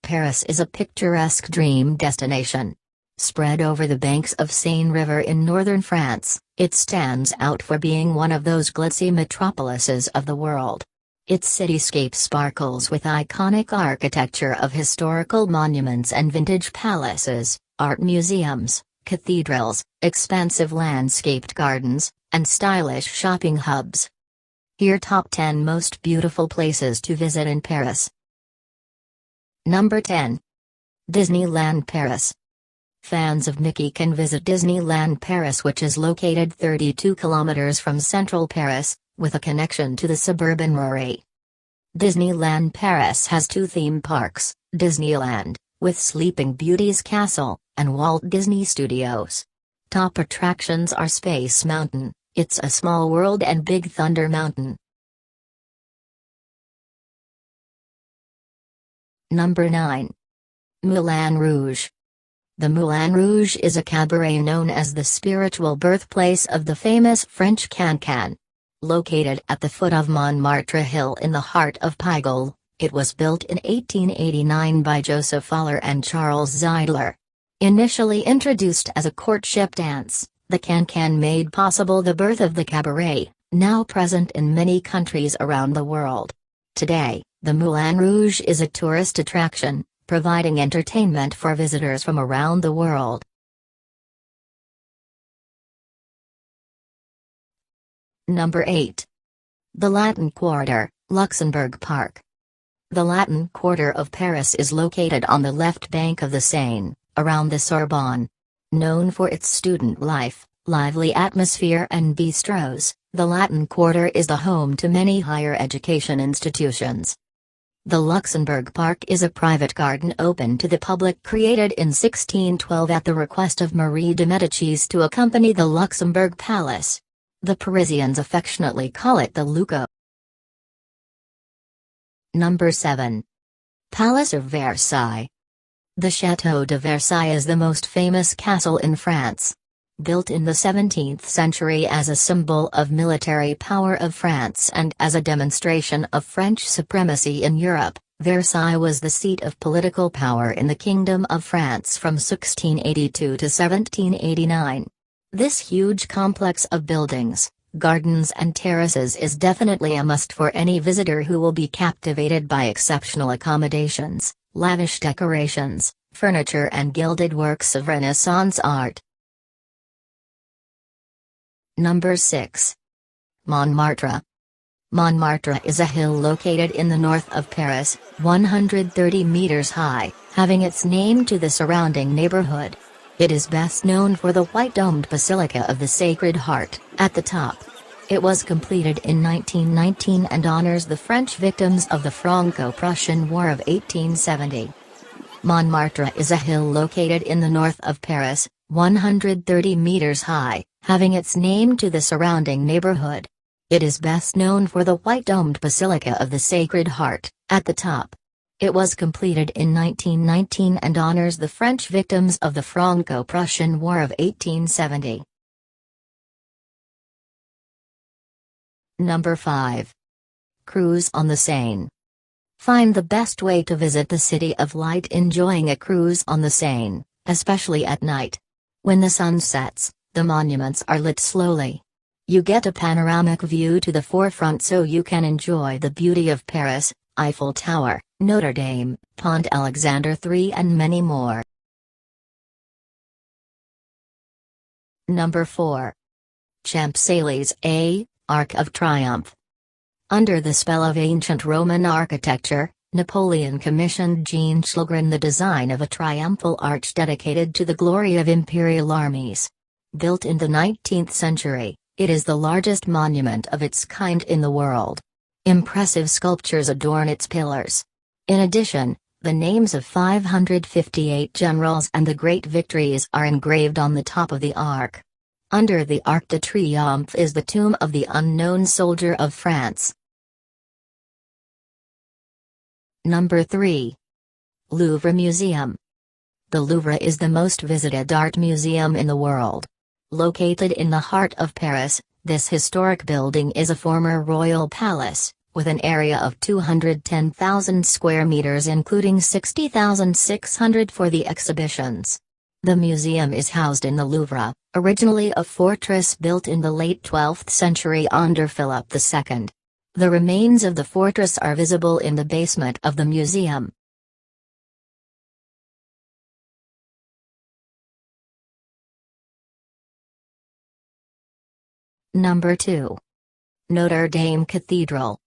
Paris is a picturesque dream destination. Spread over the banks of Seine River in northern France, it stands out for being one of those glitzy metropolises of the world. Its cityscape sparkles with iconic architecture of historical monuments and vintage palaces, art museums, cathedrals, expansive landscaped gardens, and stylish shopping hubs. Here top 10 most beautiful places to visit in Paris. Number 10. Disneyland Paris. Fans of Mickey can visit Disneyland Paris, which is located 32 kilometers from central Paris, with a connection to the suburban Rouergue. Disneyland Paris has two theme parks, Disneyland, with Sleeping Beauty's castle, and Walt Disney Studios. Top attractions are Space Mountain, It's a Small World and Big Thunder Mountain. Number 9. Moulin Rouge. The Moulin Rouge is a cabaret known as the spiritual birthplace of the famous French cancan. Located at the foot of Montmartre Hill in the heart of Pigalle, it was built in 1889 by Joseph Faller and Charles Zeidler. Initially introduced as a courtship dance, the cancan made possible the birth of the cabaret, now present in many countries around the world. Today, the Moulin Rouge is a tourist attraction, providing entertainment for visitors from around the world. Number 8. The Latin Quarter, Luxembourg Park. The Latin Quarter of Paris is located on the left bank of the Seine, around the Sorbonne. Known for its student life, lively atmosphere and bistros, the Latin Quarter is the home to many higher education institutions. The Luxembourg Park is a private garden open to the public created in 1612 at the request of Marie de Médicis to accompany the Luxembourg Palace. The Parisians affectionately call it the Luco. Number 7. Palace of Versailles. The Château de Versailles is the most famous castle in France. Built in the 17th century as a symbol of military power of France and as a demonstration of French supremacy in Europe, Versailles was the seat of political power in the Kingdom of France from 1682 to 1789. This huge complex of buildings, gardens and terraces is definitely a must for any visitor who will be captivated by exceptional accommodations, lavish decorations, furniture and gilded works of Renaissance art. Number 6. Montmartre. Montmartre is a hill located in the north of Paris, 130 meters high, having its name to the surrounding neighborhood. It is best known for the white-domed Basilica of the Sacred Heart, at the top. It was completed in 1919 and honors the French victims of the Franco-Prussian War of 1870. Montmartre is a hill located in the north of Paris, 130 meters high, having its name to the surrounding neighborhood. It is best known for the white-domed Basilica of the Sacred Heart, at the top. It was completed in 1919 and honors the French victims of the Franco-Prussian War of 1870. Number 5. Cruise on the Seine. Find the best way to visit the City of Light enjoying a cruise on the Seine, especially at night. When the sun sets, the monuments are lit slowly. You get a panoramic view to the forefront so you can enjoy the beauty of Paris, Eiffel Tower, Notre Dame, Pont Alexander III and many more. Number 4. Champs-Élysées, Arc of Triumph. Under the spell of ancient Roman architecture, Napoleon commissioned Jean Schlegrin the design of a triumphal arch dedicated to the glory of imperial armies. Built in the 19th century, it is the largest monument of its kind in the world. Impressive sculptures adorn its pillars. In addition, the names of 558 generals and the great victories are engraved on the top of the arch. Under the Arc de Triomphe is the tomb of the unknown soldier of France. Number 3. Louvre Museum. The Louvre is the most visited art museum in the world. Located in the heart of Paris, this historic building is a former royal palace, with an area of 210,000 square meters including 60,600 for the exhibitions. The museum is housed in the Louvre, originally a fortress built in the late 12th century under Philip II. The remains of the fortress are visible in the basement of the museum. Number 2. Notre Dame Cathedral.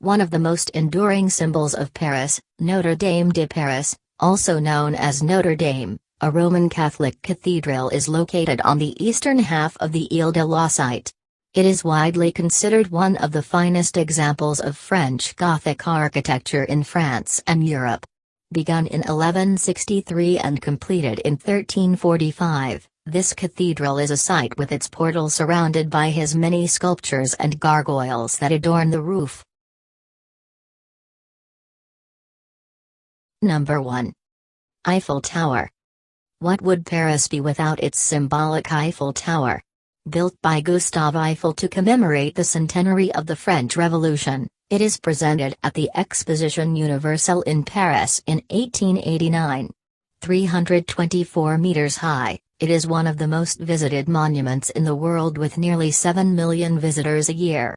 One of the most enduring symbols of Paris, Notre Dame de Paris, also known as Notre Dame, a Roman Catholic cathedral, is located on the eastern half of the Ile de la Cité. It is widely considered one of the finest examples of French Gothic architecture in France and Europe. Begun in 1163 and completed in 1345, this cathedral is a sight with its portal surrounded by his many sculptures and gargoyles that adorn the roof. Number 1. Eiffel Tower. What would Paris be without its symbolic Eiffel Tower? Built by Gustave Eiffel to commemorate the centenary of the French Revolution, it is presented at the Exposition Universelle in Paris in 1889. 324 meters high, it is one of the most visited monuments in the world with nearly 7 million visitors a year.